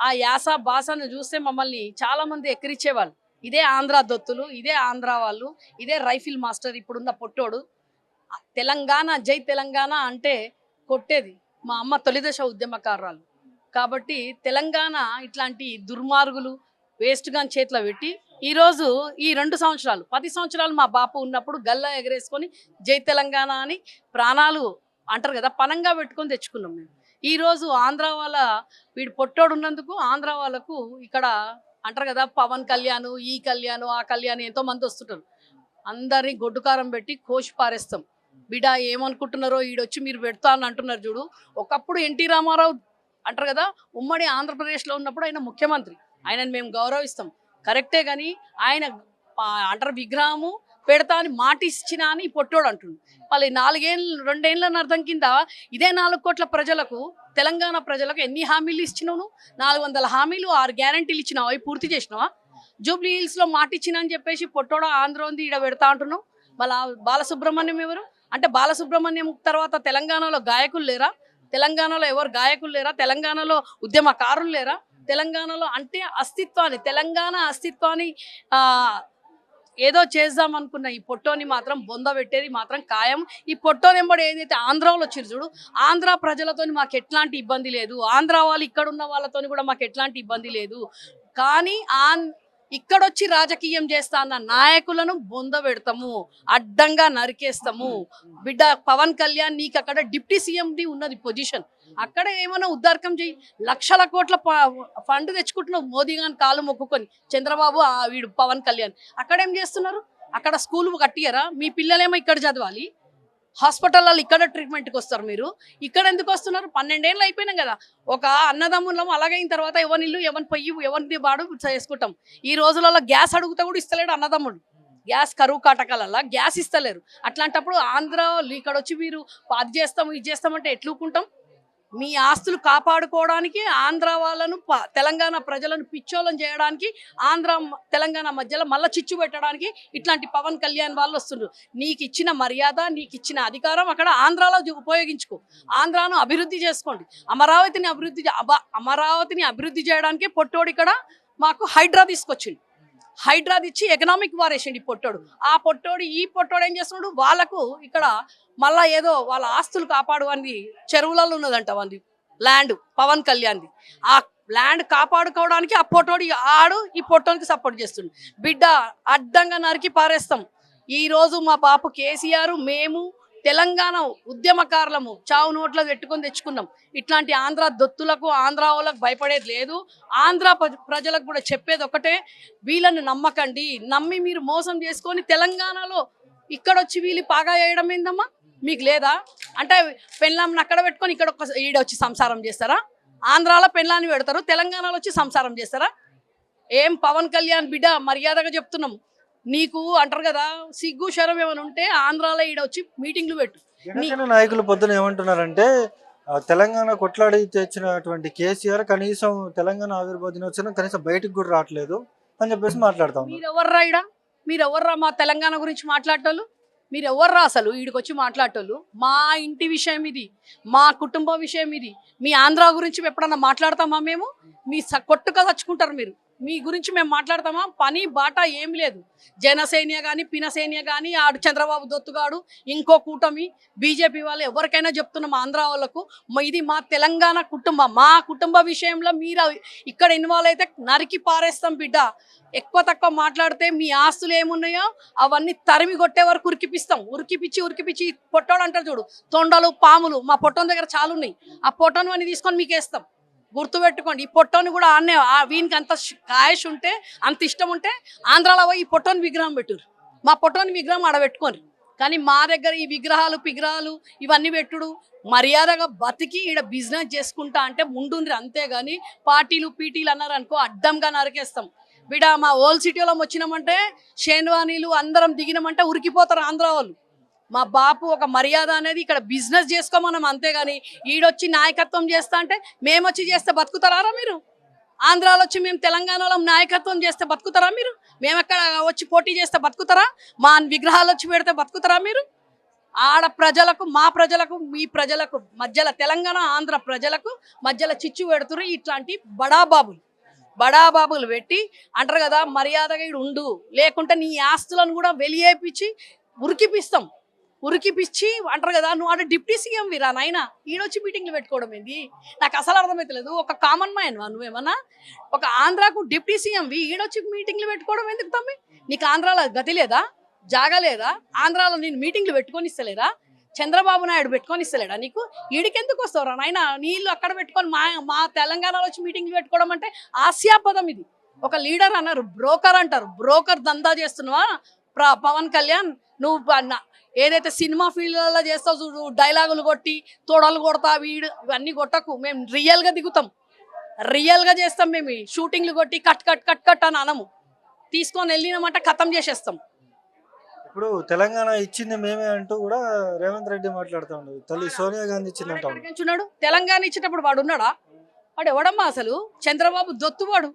ఆ యాస భాషను చూస్తే మమ్మల్ని చాలామంది ఎక్కిరించేవాళ్ళు. ఇదే ఆంధ్ర దొత్తులు, ఇదే ఆంధ్ర వాళ్ళు, ఇదే రైఫిల్ మాస్టర్ ఇప్పుడున్న పొట్టోడు. తెలంగాణ జై తెలంగాణ అంటే కొట్టేది మా అమ్మ తొలిదశ ఉద్యమకారురాలు. కాబట్టి తెలంగాణ ఇట్లాంటి దుర్మార్గులు వేస్ట్గా చేతిలో పెట్టి ఈరోజు ఈ 2 సంవత్సరాలు 10 సంవత్సరాలు మా బాపు ఉన్నప్పుడు గల్లా ఎగరేసుకొని జై తెలంగాణ అని ప్రాణాలు అంటారు కదా పనంగా పెట్టుకొని తెచ్చుకున్నాం మేము. ఈరోజు ఆంధ్ర వాళ్ళ వీడు పొట్టోడు ఉన్నందుకు ఆంధ్ర వాళ్ళకు ఇక్కడ అంటారు కదా పవన్ కళ్యాణ్, ఈ కళ్యాణ్, ఆ కళ్యాణ్ ఎంతో మంది వస్తుంటారు. అందరినీ గొడ్డుకారం పెట్టి కోసి పారేస్తాం. బిడ్డ ఏమనుకుంటున్నారో ఈడొచ్చి మీరు పెడతా అని అంటున్నారు చూడు. ఒకప్పుడు ఎన్టీ రామారావు అంటారు కదా ఉమ్మడి ఆంధ్రప్రదేశ్లో ఉన్నప్పుడు ఆయన ముఖ్యమంత్రి, ఆయనను మేము గౌరవిస్తాం కరెక్టే. కానీ ఆయన అంటారు విగ్రహము పెడతా అని మాట ఇచ్చిన అని పొట్టోడు అంటుండు. మళ్ళీ 2 ఏళ్ళ అర్థం కింద ఇదే 4 కోట్ల ప్రజలకు తెలంగాణ ప్రజలకు ఎన్ని హామీలు ఇచ్చినావు? 400 హామీలు 6 గ్యారంటీలు ఇచ్చినావు, అవి పూర్తి చేసినావా? జూబ్లీ హిల్స్లో మాట ఇచ్చిన అని చెప్పేసి పొట్టోడు ఆంధ్ర ఉంది ఈడ పెడతా అంటున్నావు. మళ్ళీ బాలసుబ్రహ్మణ్యం ఎవరు అంటే బాలసుబ్రహ్మణ్యం తర్వాత తెలంగాణలో గాయకులు లేరా? తెలంగాణలో ఎవరు గాయకులు లేరా? తెలంగాణలో ఉద్యమకారులు లేరా? తెలంగాణలో అంటే అస్తిత్వాన్ని తెలంగాణ అస్తిత్వాన్ని ఏదో చేద్దాం అనుకున్న ఈ పొట్టోని మాత్రం బొంద పెట్టేది మాత్రం ఖాయం. ఈ పొట్టోని ఎంబడి ఏదైతే ఆంధ్రాలో వచ్చిరు చూడు, ఆంధ్ర ప్రజలతో మాకు ఎట్లాంటి ఇబ్బంది లేదు, ఆంధ్ర వాళ్ళు ఇక్కడ ఉన్న వాళ్ళతో కూడా మాకు ఎట్లాంటి ఇబ్బంది లేదు. కానీ ఇక్కడొచ్చి రాజకీయం చేస్తా అన్న నాయకులను బొంద పెడతాము, అడ్డంగా నరికేస్తాము. బిడ్డ పవన్ కళ్యాణ్ నీకు అక్కడ డిప్యూటీ సీఎంది ఉన్నది పొజిషన్, అక్కడ ఏమైనా ఉద్దారకం చేయి. లక్షల కోట్ల ఫండ్ తెచ్చుకుంటున్నావు మోదీ గాని కాలు మొక్కుకొని, చంద్రబాబు వీడు పవన్ కళ్యాణ్ అక్కడేం చేస్తున్నారు? అక్కడ స్కూల్ కట్టియరా? మీ పిల్లలేమో ఇక్కడ చదవాలి, హాస్పిటల్లో ఇక్కడ ట్రీట్మెంట్కి వస్తారు, మీరు ఇక్కడ ఎందుకు వస్తున్నారు? 12 ఏళ్ళు అయిపోయినాం కదా, ఒక అన్నదమ్ములం అలాగైన తర్వాత ఎవరి ఇల్లు ఎవరి పొయ్యి ఎవరిది బాడు చేసుకుంటాం. ఈ రోజులలో గ్యాస్ అడుగుతా కూడా ఇస్తలేడు అన్నదమ్ముడు. గ్యాస్ కరువు కాటకాలల్లో గ్యాస్ ఇస్తలేరు. అట్లాంటప్పుడు ఆంధ్ర ఇక్కడ వచ్చి మీరు అది చేస్తాము ఇది చేస్తామంటే ఎట్లుకుంటాం? మీ ఆస్తులు కాపాడుకోవడానికి ఆంధ్ర వాళ్ళను తెలంగాణ ప్రజలను పిచ్చోళ్ళని చేయడానికి ఆంధ్ర తెలంగాణ మధ్యలో మళ్ళీ చిచ్చు పెట్టడానికి ఇట్లాంటి పవన్ కళ్యాణ్ వాళ్ళు వస్తున్నారు. నీకు ఇచ్చిన మర్యాద నీకు ఇచ్చిన అధికారం అక్కడ ఆంధ్రాలో ఉపయోగించుకో, ఆంధ్రాను అభివృద్ధి చేసుకోండి. అమరావతిని అభివృద్ధి చేయడానికే పొట్టోడు ఇక్కడ మాకు హైడ్రా తీసుకొచ్చిండు. హైడ్రా ఇచ్చి ఎకనామిక్ వార్ వేసిండు ఈ పొట్టోడు. ఈ పొట్టోడు ఏం చేస్తున్నాడు? వాళ్ళకు ఇక్కడ మళ్ళా ఏదో వాళ్ళ ఆస్తులు కాపాడు అని చెరువులలో ఉన్నదంట వాళ్ళది ల్యాండ్ పవన్ కళ్యాణ్ది. ఆ ల్యాండ్ కాపాడుకోవడానికి ఆ పొట్టోడు ఈ పొట్టోనికి సపోర్ట్ చేస్తుండు. బిడ్డ అడ్డంగా నరికి పారేస్తాం. ఈరోజు మా బాపు కేసీఆర్ మేము తెలంగాణ ఉద్యమకారులము చావు నోట్లో పెట్టుకొని తెచ్చుకున్నాం. ఇట్లాంటి ఆంధ్ర దొత్తులకు ఆంధ్ర వాళ్ళకు భయపడేది లేదు. ఆంధ్ర ప్రజలకు కూడా చెప్పేది ఒకటే, వీళ్ళని నమ్మకండి. నమ్మి మీరు మోసం చేసుకొని తెలంగాణలో ఇక్కడొచ్చి వీళ్ళు పాగా వేయడం ఏందమ్మా? మీకు లేదా? అంటే పెళ్ళాంని అక్కడ పెట్టుకొని ఇక్కడ ఈడొచ్చి సంసారం చేస్తారా? ఆంధ్రాలో పెళ్ళాన్ని పెడతారు, తెలంగాణలో వచ్చి సంసారం చేస్తారా? ఏం పవన్ కళ్యాణ్ బిడ్డ మర్యాదగా చెప్తున్నాం, నీకు అంటారు కదా సిగ్గు శరం ఏమైనా ఉంటే ఆంధ్రాలో ఈడ వచ్చి మీటింగ్లు పెట్టు. జనసేన నాయకులు పొద్దున ఏమంటున్నారంటే తెలంగాణ కొట్లాడి తెచ్చినటువంటి కేసీఆర్ కనీసం తెలంగాణ ఆవిర్భావ దినోత్సవం కనీసం బయటకు కూడా రావట్లేదు అని చెప్పేసి మాట్లాడుతా ఉన్నారు. మీరెవర్రా ఈడ? మీరెవర్రా మా తెలంగాణ గురించి మాట్లాడేటోళ్ళు? మీరెవర్రా అసలు ఈడికి వచ్చి మాట్లాడేటోళ్ళు? మా ఇంటి విషయం ఇది, మా కుటుంబ విషయం ఇది. మీ ఆంధ్ర గురించి ఎప్పుడన్నా మాట్లాడతామా మేము? మీ కొట్టుగా చచ్చుకుంటారు మీరు. మీ గురించి మేము మాట్లాడతామా? పని బాట ఏం లేదు. జనసేన కానీ పినసేన కానీ ఆడు చంద్రబాబు దొత్తుగాడు ఇంకో కూటమి బీజేపీ వాళ్ళు ఎవరికైనా చెప్తున్నాం ఆంధ్ర వాళ్ళకు, ఇది మా తెలంగాణ కుటుంబం. మా కుటుంబ విషయంలో మీరు ఇక్కడ ఇన్వాల్వ్ అయితే నరికి పారేస్తాం బిడ్డ. ఎక్కువ తక్కువ మాట్లాడితే మీ ఆస్తులు ఏమున్నాయో అవన్నీ తరిమి కొట్టే వరకు ఉరికిపిస్తాం. ఉరికిపిచ్చి పొట్టోడు అంటారు చూడు, తొండలు పాములు మా పొట్టోని దగ్గర చాలా ఉన్నాయి. ఆ పొట్టోని అన్ని తీసుకొని మీకు వేస్తాం. గుర్తుపెట్టుకోండి. ఈ పొట్టోని కూడా ఆడనే వీనికి అంత కాయష్ ఉంటే అంత ఇష్టం ఉంటే ఆంధ్రాలో పోయి ఈ పొట్టోని విగ్రహం పెట్టురు. మా పొట్టోని విగ్రహం ఆడబెట్టుకోరు. కానీ మా దగ్గర ఈ విగ్రహాలు ఇవన్నీ పెట్టుడు మర్యాదగా బతికి ఈడ బిజినెస్ చేసుకుంటా అంటే ముందుండ్రి. అంతేగాని పార్టీలు పీటీలు అన్నారు అనుకో అడ్డంగా నరికేస్తాం బిడ. మా ఓల్డ్ సిటీలో వచ్చినామంటే షేన్వానీలు అందరం దిగినామంటే ఉరికిపోతారు ఆంధ్ర వాళ్ళు. మా బాపు ఒక మర్యాద అనేది ఇక్కడ బిజినెస్ చేసుకోమనం. అంతేగాని ఈడొచ్చి నాయకత్వం చేస్తా అంటే మేమొచ్చి చేస్తే బతుకుతారా మీరు? ఆంధ్రాలో వచ్చి మేము తెలంగాణలో నాయకత్వం చేస్తే బతుకుతారా మీరు? మేము ఎక్కడ వచ్చి పోటీ చేస్తే బతుకుతారా? మా విగ్రహాలు వచ్చి పెడితే బతుకుతారా మీరు? ఆడ ప్రజలకు మా ప్రజలకు మీ ప్రజలకు మధ్యలో తెలంగాణ ఆంధ్ర ప్రజలకు మధ్యలో చిచ్చు పెడుతురు ఇట్లాంటి బడాబాబులు పెట్టి అంటారు కదా మర్యాదగా ఈడు ఉండు, లేకుంటే నీ ఆస్తులను కూడా వెలియేపించి ఉరికిపిచ్చి అంటారు కదా నువ్వు ఆడ డిప్యూటీ సీఎం వీరా నాయన ఈడొచ్చి మీటింగ్లు పెట్టుకోవడం ఏంది? నాకు అసలు అర్థమవుతలేదు. ఒక కామన్ మ్యాన్ నువ్వేమన్నా ఒక ఆంధ్రాకు డిప్యూటీ సీఎంవి ఈడొచ్చి మీటింగ్లు పెట్టుకోవడం ఎందుకు తమ్మి? నీకు ఆంధ్రాలో గతి లేదా, జాగా లేదా? ఆంధ్రాలో నేను మీటింగ్లు పెట్టుకొని ఇస్తలేరా? చంద్రబాబు నాయుడు పెట్టుకొని ఇస్తలేడా నీకు? ఈడికెందుకు వస్తావురా నాయన? నీళ్ళు అక్కడ పెట్టుకొని మా తెలంగాణలో వచ్చి మీటింగ్లు పెట్టుకోవడం అంటే హాస్యాపదం ఇది. ఒక లీడర్ అన్నారు, బ్రోకర్ అంటారు. బ్రోకర్ దందా చేస్తున్నావా పవన్ కళ్యాణ్? నువ్వు ఏదైతే సినిమా ఫీల్డ్లలో చేస్తావు చూడు, డైలాగులు కొట్టి తోడలు కొడతా ఇవన్నీ కొట్టకు. మేము రియల్గా దిగుతాం, రియల్గా చేస్తాం. మేము షూటింగ్లు కొట్టి కట్ అని అనము. తీసుకొని వెళ్ళినామంటే ఖతం చేసేస్తాం. ఇప్పుడు తెలంగాణ ఇచ్చింది మేమే అంటూ కూడా రేవంత్ రెడ్డి మాట్లాడుతూ ఉండదు. తల్లి సోనియా గాంధీ ఇచ్చిందంటాడు. తెలంగాణ ఇచ్చేటప్పుడు వాడు ఉన్నాడా? వాడు ఎవడమ్మా అసలు? చంద్రబాబు దొత్తు వాడు.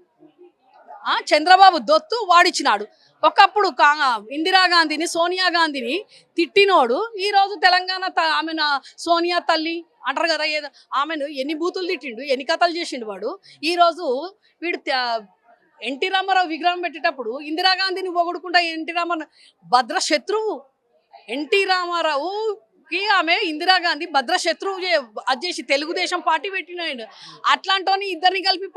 చంద్రబాబు దొత్తు వాడిచ్చినాడు. ఒకప్పుడు ఇందిరాగాంధీని సోనియా గాంధీని తిట్టినోడు ఈరోజు తెలంగాణ ఆమె సోనియా తల్లి అంటారు కదా, ఏదో ఆమెను ఎన్ని బూతులు తిట్టిండు, ఎన్ని కథలు చేసిండు వాడు. ఈరోజు వీడు ఎన్టీ రామారావు విగ్రహం పెట్టేటప్పుడు ఇందిరాగాంధీని పొగడుకుంటా ఎన్టీ రామారావు భద్ర శత్రువు. ఎన్టీ రామారావుకి ఆమె ఇందిరాగాంధీ భద్ర శత్రువు అది చేసి తెలుగుదేశం పార్టీ పెట్టినాడు. అట్లాంటి ఇద్దరిని కలిపి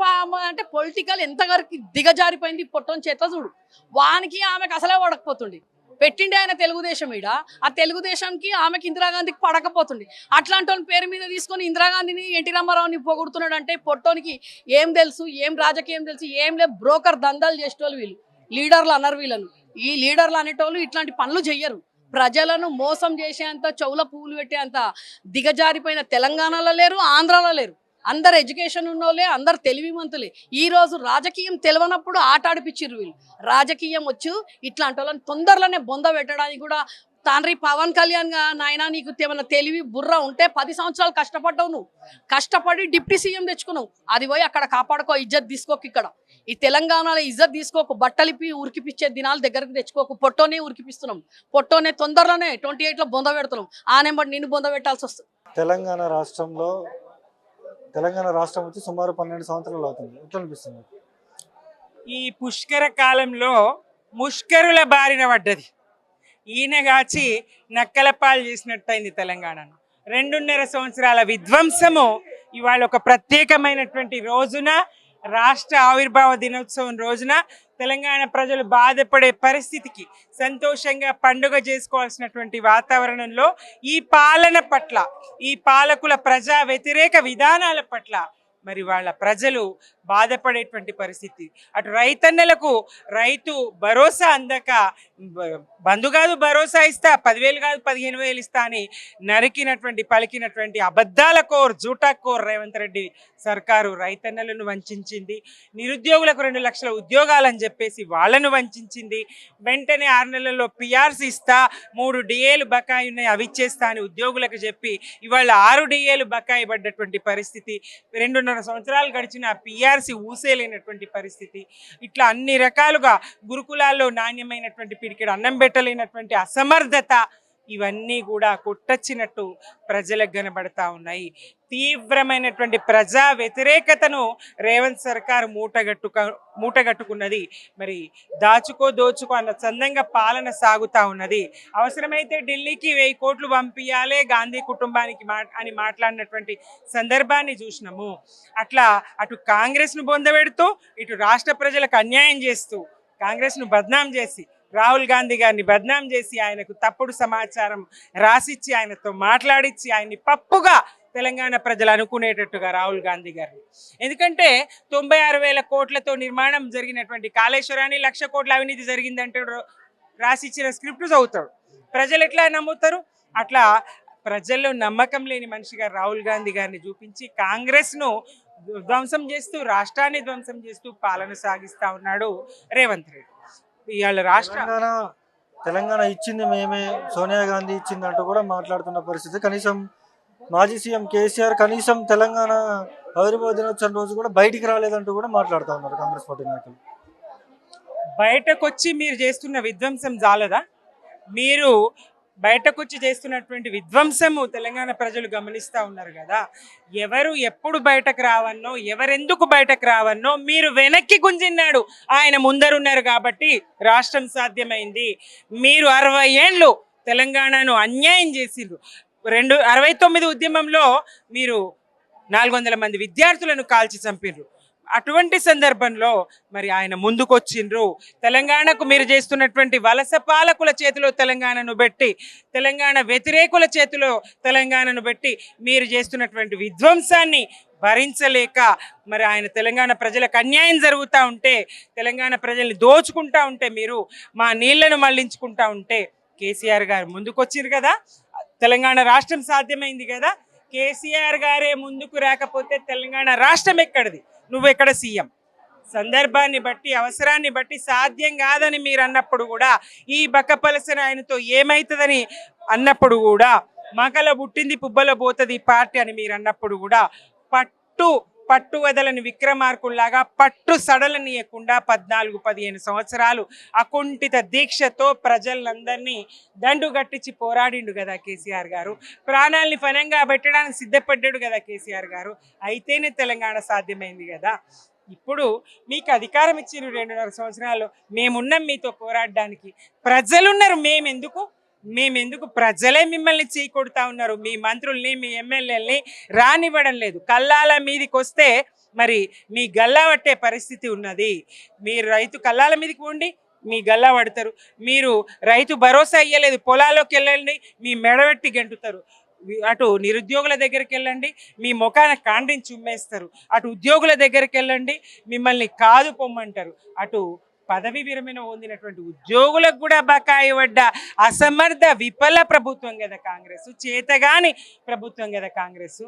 అంటే పొలిటికల్ ఎంతవరకు దిగజారిపోయింది పొట్టని చేత చూడు. వానికి ఆమెకు అసలే పడకపోతుండే పెట్టిండే ఆయన తెలుగుదేశం. ఈడ ఆ తెలుగుదేశంకి ఆమెకి ఇందిరాగాంధీకి పడకపోతుండే. అట్లాంటి పేరు మీద తీసుకొని ఇందిరాగాంధీని ఎన్టీ రామారావుని పొగుడుతున్నాడు అంటే పొట్టోనికి ఏం తెలుసు, ఏం రాజకీయం తెలుసు, ఏం లేదు. బ్రోకర్ దందాలు చేసేటోళ్ళు వీళ్ళు, లీడర్లు అన్నారు వీళ్ళను. ఈ లీడర్లు అనేటోళ్ళు ఇట్లాంటి పనులు చెయ్యరు. ప్రజలను మోసం చేసేంత చెవుల పువ్వులు పెట్టేంత దిగజారిపోయిన తెలంగాణలో లేరు, ఆంధ్రాలో లేరు. అందరు ఎడ్యుకేషన్ ఉన్నోళ్ళే, అందరు తెలివిమంతులే. ఈరోజు రాజకీయం తెలియనప్పుడు ఆట ఆడిపించారు వీళ్ళు. రాజకీయం వచ్చు ఇట్లాంటి వాళ్ళని తొందరలోనే బొంద పెట్టడానికి కూడా తండ్రి పవన్ కళ్యాణ్ గా నాయన నీకు ఏమైనా తెలివి బుర్ర ఉంటే 10 సంవత్సరాలు కష్టపడ్డావు. నువ్వు కష్టపడి డిప్యూటీ సీఎం తెచ్చుకున్నావు. అది పోయి అక్కడ కాపాడుకో, ఇజ్జత్ తీసుకోకు. ఇక్కడ ఈ తెలంగాణలో ఇజ్జత్ తీసుకోకు. బట్టలిపి ఉరికిపిచ్చే దినాలు దగ్గరకు తెచ్చుకోకు. పొట్టోనే ఉరికిపిస్తున్నాం. పొట్టోనే తొందరలోనే 28లో బొంద పెడుతున్నాం. ఆ నెంబర్ నిన్ను బొంద పెట్టాల్సి వస్తుంది. తెలంగాణ రాష్ట్రం వచ్చి సుమారు 12 సంవత్సరాలు అవుతుంది. ఎట్లా అనిపిస్తుంది? ఈ పుష్కర కాలంలో ముష్కరుల బారిన పడ్డది. ఈయన కాచి నక్కలపాలు చేసినట్టయింది తెలంగాణను. 2.5 సంవత్సరాల విధ్వంసము ఇవాళ ఒక ప్రత్యేకమైనటువంటి రోజున, రాష్ట్ర ఆవిర్భావ దినోత్సవం రోజున తెలంగాణ ప్రజలు బాధపడే పరిస్థితికి సంతోషంగా పండుగ చేసుకోవాల్సినటువంటి వాతావరణంలో ఈ పాలన పట్ల, ఈ పాలకుల ప్రజా వ్యతిరేక విధానాల పట్ల మరి వాళ్ళ ప్రజలు బాధపడేటువంటి పరిస్థితి. అటు రైతన్నలకు రైతు భరోసా అందక బంధు కాదు భరోసా ఇస్తా, 10,000 కాదు 15,000 ఇస్తా అని పలికినటువంటి అబద్ధాల కోర్ జూటా కోర్ రేవంత్ రెడ్డి సర్కారు రైతన్నలను వంచింది. నిరుద్యోగులకు 2 లక్షల ఉద్యోగాలని చెప్పేసి వాళ్ళను వంచింది. వెంటనే 6 నెలల్లో పిఆర్సీ ఇస్తా, 3 డిఏలు బకాయి ఉన్నాయి అవి ఇచ్చేస్తా అని ఉద్యోగులకు చెప్పి ఇవాళ 6 డిఏలు బకాయి పడ్డటువంటి పరిస్థితి. 2.5 సంవత్సరాలు గడిచిన పిఆర్సీ ఊసేలేనటువంటి పరిస్థితి. ఇట్లా అన్ని రకాలుగా గురుకులాల్లో నాణ్యమైనటువంటి పిడికెడు అన్నం పెట్టలేనటువంటి అసమర్థత, ఇవన్నీ కూడా కొట్టచ్చినట్టు ప్రజలకు కనబడతా ఉన్నాయి. తీవ్రమైనటువంటి ప్రజా వ్యతిరేకతను రేవంత్ సర్కార్ మూటగట్టుకున్నది. మరి దోచుకో అన్న చందంగా పాలన సాగుతూ ఉన్నది. అవసరమైతే ఢిల్లీకి 1000 కోట్లు పంపించాలే గాంధీ కుటుంబానికి అని మాట్లాడినటువంటి సందర్భాన్ని చూసినాము. అట్లా అటు కాంగ్రెస్ను బొందబెడుతూ ఇటు రాష్ట్ర ప్రజలకు అన్యాయం చేస్తూ కాంగ్రెస్ను బద్నాం చేసి రాహుల్ గాంధీ గారిని బద్నాం చేసి ఆయనకు తప్పుడు సమాచారం రాసిచ్చి ఆయనతో మాట్లాడించి ఆయన్ని పప్పుగా తెలంగాణ ప్రజలు అనుకునేటట్టుగా రాహుల్ గాంధీ గారిని. ఎందుకంటే 96,000 కోట్లతో నిర్మాణం జరిగినటువంటి కాళేశ్వరాన్ని 1,00,000 కోట్ల అవినీతి జరిగిందంటే రాసిచ్చిన స్క్రిప్ట్ చదువుతాడు. ప్రజలు ఎట్లా నమ్ముతారు? అట్లా ప్రజల్లో నమ్మకం లేని మనిషిగా రాహుల్ గాంధీ గారిని చూపించి కాంగ్రెస్ను ధ్వంసం చేస్తూ రాష్ట్రాన్ని ధ్వంసం చేస్తూ పాలన సాగిస్తూ ఉన్నాడు రేవంత్ రెడ్డి. ఇవాళ తెలంగాణ ఇచ్చింది మేమే, సోనియా గాంధీ ఇచ్చిందంటూ కూడా మాట్లాడుతున్న పరిస్థితి. కనీసం మాజీ సీఎం కేసీఆర్ కనీసం తెలంగాణ ఆవిర్భావ దినోత్సవం రోజు కూడా బయటికి రాలేదంటూ కూడా మాట్లాడుతూ ఉన్నారు కాంగ్రెస్ పార్టీ నాయకులు. బయటకు వచ్చి మీరు చేస్తున్న విధ్వంసం జాలదా? మీరు బయటకు వచ్చి చేస్తున్నటువంటి విధ్వంసము తెలంగాణ ప్రజలు గమనిస్తూ ఉన్నారు కదా. ఎవరు ఎప్పుడు బయటకు రావన్నో, ఎవరెందుకు బయటకు రావన్నో మీరు వెనక్కి గుంజిన్నాడు. ఆయన ముందరున్నారు కాబట్టి రాష్ట్రం సాధ్యమైంది. మీరు 60 ఏళ్ళు తెలంగాణను అన్యాయం చేసిండ్రు. 69 ఉద్యమంలో మీరు 400 మంది విద్యార్థులను కాల్చి చంపిండ్రు. అటువంటి సందర్భంలో మరి ఆయన ముందుకొచ్చిండ్రు. తెలంగాణకు మీరు చేస్తున్నటువంటి వలస పాలకుల చేతిలో తెలంగాణను పెట్టి, తెలంగాణ వ్యతిరేకుల చేతిలో తెలంగాణను పెట్టి మీరు చేస్తున్నటువంటి విధ్వంసాన్ని భరించలేక మరి ఆయన తెలంగాణ ప్రజలకు అన్యాయం జరుగుతూ ఉంటే, తెలంగాణ ప్రజల్ని దోచుకుంటా ఉంటే, మీరు మా నీళ్లను మళ్లించుకుంటా ఉంటే కేసీఆర్ గారు ముందుకొచ్చిండ్రు కదా. తెలంగాణ రాష్ట్రం సాధ్యమైంది కదా. కేసీఆర్ గారే ముందుకు రాకపోతే తెలంగాణ రాష్ట్రం ఎక్కడిది? నువ్వెక్కడ సీఎం? సందర్భాన్ని బట్టి అవసరాన్ని బట్టి సాధ్యం కాదని మీరు అన్నప్పుడు కూడా, ఈ బక్కపలసన ఆయనతో ఏమవుతుందని అన్నప్పుడు కూడా, మకల పుట్టింది పుబ్బల పోతుంది పార్టీ అని మీరు అన్నప్పుడు కూడా పట్టు వదలని విక్రమార్కుల్లాగా పట్టు సడలనీయకుండా 14-15 సంవత్సరాలు అకుంఠిత దీక్షతో ప్రజలందరినీ దండుగట్టించి పోరాడిండు కదా కేసీఆర్ గారు. ప్రాణాలని ఫనంగా పెట్టడానికి సిద్ధపడ్డాడు కదా కేసీఆర్ గారు. అయితేనే తెలంగాణ సాధ్యమైంది కదా. ఇప్పుడు మీకు అధికారం ఇచ్చిన 2.5 సంవత్సరాలు మేమున్నాం మీతో పోరాడడానికి. ప్రజలున్నారు, మేమెందుకు ప్రజలే మిమ్మల్ని చీకొడుతా ఉన్నారు. మీ మంత్రుల్ని మీ ఎమ్మెల్యేలని రానివ్వడం లేదు. కల్లాల మీదికి వస్తే మరి మీ గల్లా పట్టే పరిస్థితి ఉన్నది. మీరు రైతు కల్లాల మీదకి ఉండి మీ గల్లా పడతారు. మీరు రైతు భరోసా ఇయ్యలేదు, పొలాల్లోకి వెళ్ళండి మీ మెడబెట్టి గెంటుతారు. అటు నిరుద్యోగుల దగ్గరికి వెళ్ళండి మీ ముఖాన కాండ్రించి చుమ్మేస్తారు. అటు ఉద్యోగుల దగ్గరికి వెళ్ళండి మిమ్మల్ని కాదు పొమ్మంటారు. అటు పదవి విరమణ పొందినటువంటి ఉద్యోగులకు కూడా బకాయి పడ్డ అసమర్థ విఫల ప్రభుత్వం కదా కాంగ్రెస్. చేతగాని ప్రభుత్వం కదా కాంగ్రెస్.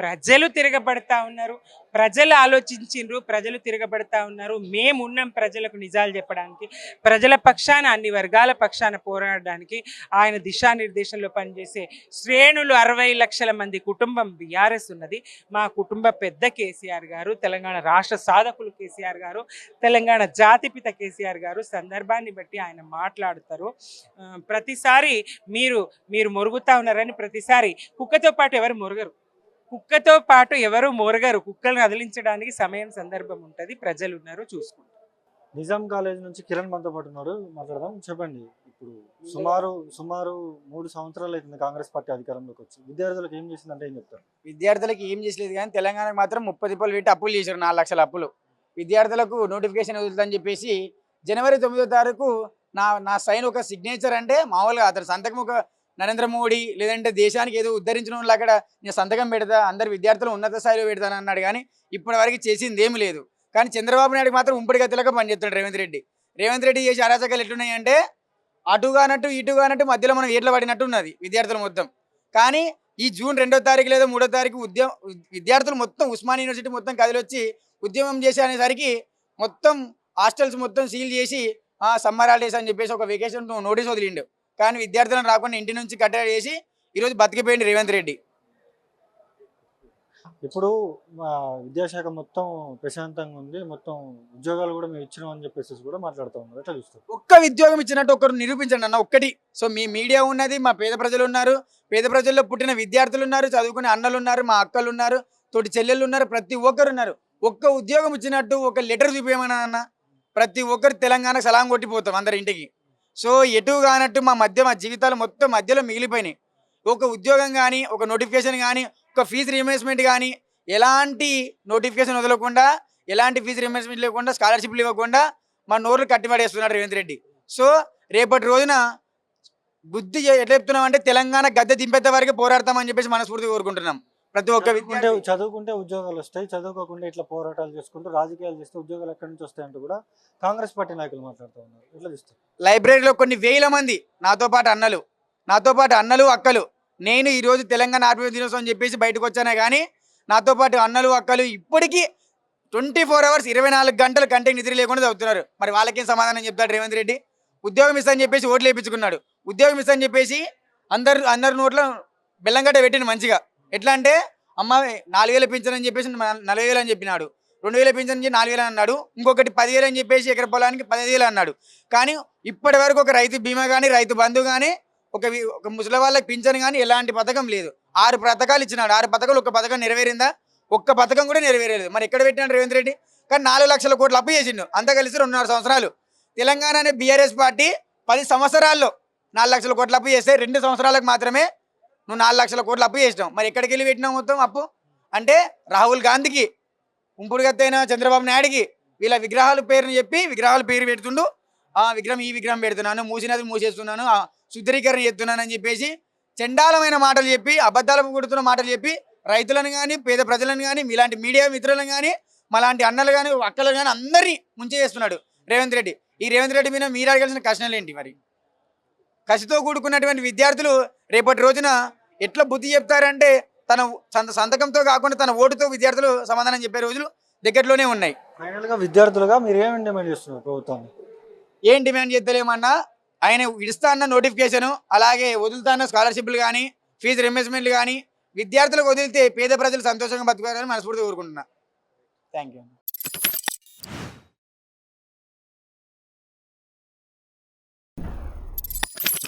ప్రజలు తిరగబడతా ఉన్నారు, ప్రజలు ఆలోచించిండ్రు, ప్రజలు తిరగబడతా ఉన్నారు. మేమున్నాం ప్రజలకు నిజాలు చెప్పడానికి, ప్రజల పక్షాన అన్ని వర్గాల పక్షాన పోరాడడానికి. ఆయన దిశానిర్దేశంలో పనిచేసే శ్రేణులు 60 లక్షల మంది కుటుంబం బీఆర్ఎస్ ఉన్నది. మా కుటుంబ పెద్ద కేసీఆర్ గారు, తెలంగాణ రాష్ట్ర సాధకులు కేసీఆర్ గారు, తెలంగాణ జాతిపిత కేసీఆర్ గారు. సందర్భాన్ని బట్టి ఆయన మాట్లాడతారు. ప్రతిసారి మీరు మొరుగుతా ఉన్నారని ప్రతిసారి కుక్కతో పాటు ఎవరు మొరగరు. కుక్కలను కదిలించడానికి సమయం సందర్భం ఉంటుంది. ప్రజలు ఉన్నారు, చూసుకుంటారు. నిజాం కాలేజ్ నుంచి కిరణ్ మనతో పాటు ఉన్నారు, మాట్లాడదాం. చెప్పండి, ఇప్పుడు సుమారు 3 సంవత్సరాలు అవుతుంది కాంగ్రెస్ పార్టీ అధికారంలోకి వచ్చి. విద్యార్థులకు ఏం చేసిందంటే ఏం చెప్తారు? విద్యార్థులకు ఏం చేసలేదు కానీ తెలంగాణకు మాత్రం 30 రూపాయలు పెట్టి అప్పులు చేశారు, 4 లక్షల అప్పులు. విద్యార్థులకు నోటిఫికేషన్ వదులుతుందని చెప్పేసి జనవరి 9వ తారీఖు నా సైన్ ఒక సిగ్నేచర్ అంటే మామూలుగా అతను సంతకం నరేంద్ర మోడీ లేదంటే దేశానికి ఏదో ఉద్ధరించిన వాళ్ళు అక్కడ నేను సంతకం పెడతా, అందరు విద్యార్థులు ఉన్నత స్థాయిలో పెడతాను అన్నాడు. కానీ ఇప్పటి వరకు చేసింది ఏమి లేదు. కానీ చంద్రబాబు నాయుడు మాత్రం ఉంపడి గతిలాగా పనిచేస్తాడు రేవంత్ రెడ్డి చేసే అరాచకాలు ఎట్లున్నాయంటే అటుగానట్టు ఇటుగానట్టు మధ్యలో మనం ఏట్ల పడినట్టు ఉన్నది విద్యార్థులు మొత్తం. కానీ ఈ జూన్ 2వ తారీఖు లేదా 3వ తారీఖు విద్యార్థులు మొత్తం ఉస్మానియా యూనివర్సిటీ మొత్తం కదిలొచ్చి ఉద్యమం చేసే అనేసరికి మొత్తం హాస్టల్స్ మొత్తం సీల్ చేసి సమ్మర్ హాలిడేస్ అని చెప్పేసి ఒక వెకేషన్ నోటీస్ వదిలిండు. కానీ విద్యార్థులను రాకుండా ఇంటి నుంచి కట్టడి చేసి ఈరోజు బతికిపోయింది రేవంత్ రెడ్డి. ఇప్పుడు మా విద్యాశాఖ మొత్తం ప్రశాంతంగా ఉంది, మొత్తం ఉద్యోగాలు కూడా మేము ఇచ్చినాం అని చెప్పేసి కూడా మాట్లాడుతూ ఉన్నారు. ఎట్లా చూస్తారు? ఒక్క ఉద్యోగం ఇచ్చినట్టు ఒకరు నిరూపించండి అన్న ఒక్కటి. సో మీ మీడియా ఉన్నది, మా పేద ప్రజలు ఉన్నారు, పేద ప్రజల్లో పుట్టిన విద్యార్థులు ఉన్నారు, చదువుకునే అన్నలు ఉన్నారు, మా అక్కలు ఉన్నారు, తోటి చెల్లెళ్ళు ఉన్నారు, ప్రతి ఒక్కరు ఉన్నారు. ఒక్క ఉద్యోగం ఇచ్చినట్టు ఒక లెటర్ చూపించమన్నా అన్న ప్రతి ఒక్కరు తెలంగాణకు సలాం కొట్టిపోతాం అందరి ఇంటికి. సో ఎటు కానట్టు మా జీవితాలు మొత్తం మధ్యలో మిగిలిపోయినాయి. ఒక ఉద్యోగం కానీ, ఒక నోటిఫికేషన్ కానీ, ఒక ఫీజు రీయింబర్స్మెంట్ కానీ, ఎలాంటి నోటిఫికేషన్ వదలకుండా, ఎలాంటి ఫీజు రీయింబర్స్మెంట్ లేకుండా, స్కాలర్షిప్లు ఇవ్వకుండా మా నోర్లు కట్టిపడేస్తున్నాడు రేవంత్ రెడ్డి. సో రేపటి రోజున బుద్ధి ఎట్లా చెప్తున్నాం అంటే తెలంగాణ గద్దె దింపేంత వరకు పోరాడతామని చెప్పేసి మనస్ఫూర్తిగా కోరుకుంటున్నాం. ప్రతి ఒక్క చదువుకుంటే ఉద్యోగాలు వస్తాయి, చదువుకోకుండా ఇట్లా పోరాటాలు చేసుకుంటూ రాజకీయాలు చేస్తే ఉద్యోగాలు ఎక్కడి నుంచి వస్తాయంటూ కూడా కాంగ్రెస్ పార్టీ నాయకులు మాట్లాడుతూ ఉన్నారు. ఎట్లా చూస్తారు? లైబ్రరీలో కొన్ని వేల మంది నాతో పాటు అన్నలు అక్కలు, నేను ఈరోజు తెలంగాణ ఆర్పిఎఫ్ దినోత్సవం అని చెప్పేసి బయటకు వచ్చానే కానీ నాతో పాటు అన్నలు అక్కలు ఇప్పటికీ 24 hours 24 గంటలు కంటే నిద్ర లేకుండా చదువుతున్నారు. మరి వాళ్ళకేం సమాధానం చెప్తాడు రేవంత్ రెడ్డి? ఉద్యోగం ఇస్తానని చెప్పేసి ఓట్లు వేయించుకున్నాడు. ఉద్యోగం ఇస్తానని చెప్పేసి అందరి నోట్లో బెల్లంగడ్డ పెట్టిండు మంచిగా. ఎట్లా అంటే అమ్మ 4,000 పింఛన్ అని చెప్పేసి 40,000 అని చెప్పినాడు, 2,000 పింఛన్ అని 4,000 అన్నాడు, ఇంకొకటి 10,000 అని చెప్పేసి ఎకర పొలానికి 15,000 అన్నాడు. కానీ ఇప్పటి వరకు ఒక రైతు బీమా కానీ, రైతు బంధు కానీ, ఒక ముసలి వాళ్ళకి పింఛన్ కానీ ఎలాంటి పథకం లేదు. 6 పథకాలు ఇచ్చినాడు. 6 పథకాలు ఒక్క పథకం నెరవేరిందా? ఒక్క పథకం కూడా నెరవేరలేదు. మరి ఎక్కడ పెట్టినాడు రేవంత్ రెడ్డి? కానీ 4 లక్షల కోట్లు అప్పు చేసిండు. అంతా కలిసి 2.5 సంవత్సరాలు. తెలంగాణ అనే బీఆర్ఎస్ పార్టీ 10 సంవత్సరాల్లో 4 లక్షల కోట్లు అప్పు చేస్తే 2 సంవత్సరాలకు మాత్రమే నువ్వు 4 లక్షల కోట్లు అప్పు చేసినావు. మరి ఎక్కడికి వెళ్ళి పెట్టినావు మొత్తం అప్పు? అంటే రాహుల్ గాంధీకి, ఉంపుడుగత్తైన చంద్రబాబు నాయుడికి వీళ్ళ విగ్రహాల పేరు పెడుతుండు. విగ్రహం ఈ విగ్రహం పెడుతున్నాను, మూసినది మూసేస్తున్నాను, శుద్ధీకరణ చేస్తున్నాను అని చెప్పేసి చండాలమైన మాటలు చెప్పి, అబద్ధాలు కొడుతున్న మాటలు చెప్పి రైతులను కానీ, పేద ప్రజలను కానీ, మీలాంటి మీడియా మిత్రులను కానీ, మాలాంటి అన్నలు కానీ, అక్కలు కానీ అందరినీ ముంచేస్తున్నాడు రేవంత్ రెడ్డి. ఈ రేవంత్ రెడ్డి మీద మీరు అడగాల్సిన కష్టాలు ఏంటి? మరి కసితో కూడుకున్నటువంటి విద్యార్థులు రేపటి రోజున ఎట్లా బుద్ధి చెప్తారంటే తన సంతకంతో కాకుండా తన ఓటుతో విద్యార్థులు సమాధానం చెప్పే రోజులు దగ్గరలోనే ఉన్నాయి. ఫైనల్గా విద్యార్థులుగా మీరు ఏమేమి డిమాండ్ చేస్తున్నారు ప్రభుత్వాన్ని? ఏం డిమాండ్ చేస్తలేమన్నా, ఆయన ఇస్తా అన్న నోటిఫికేషన్, అలాగే వదులుతా అన్న స్కాలర్షిప్లు కానీ, ఫీజు రీయింబర్స్మెంట్లు కానీ విద్యార్థులకు వదిలితే పేద ప్రజలు సంతోషంగా బతుకాలని మనస్ఫూర్తిగా కోరుకుంటున్నా. Thank you.